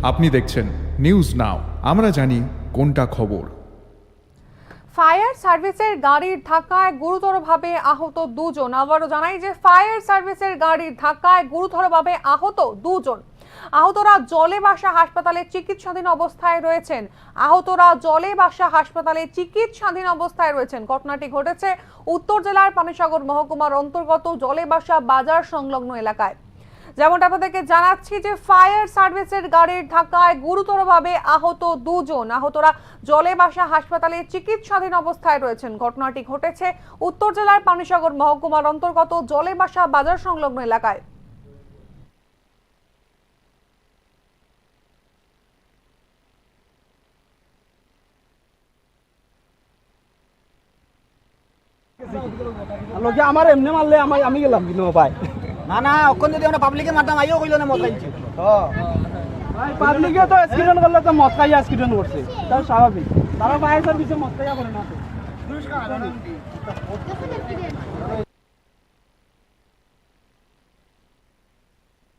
আপনি দেখছেন news now, আমরা জানি কোনটা খবর। ফায়ার সার্ভিসের গাড়ির ধাক্কায় গুরুতরভাবে আহত দুজন। আবারও জানাই যে ফায়ার সার্ভিসের গাড়ির ধাক্কায় গুরুতরভাবে আহত দুজন। আহতরা জলে ভাসা হাসপাতালে চিকিৎসাধীন অবস্থায় রয়েছেন। ঘটনাটি ঘটেছে উত্তর জেলার পানিসাগর মহকুমার অন্তর্গত জলে ভাসা বাজার সংলগ্ন এলাকায়। যেমনটা আপনাদেরকে জানাচ্ছি যে ফায়ার সার্ভিসের গাড়ির ধাক্কায় গুরুতরভাবে আহত দুজন। আহতরা জলে ভাসা হাসপাতালে চিকিৎসাধীন অবস্থায় রয়েছেন। ঘটনাটি ঘটেছে উত্তর জেলার পানিসাগর মহকুমার অন্তর্গত জলে ভাসা বাজার সংলগ্ন এলাকায়। আমার এমনি মারলে আমি গেলাম কিন্তু ভাই না না ওখান যদি আমরা পাবলিকে মারতাম আইও কইলো না মদ খাইছি পাবলিকে তো অ্যাক্সিডেন্ট করলে তো মদ খাইয়া অ্যাক্সিডেন্ট করছে, তার স্বাভাবিক। তারা ফায়ার সার্ভিসে মদ খাইয়া করে না তো।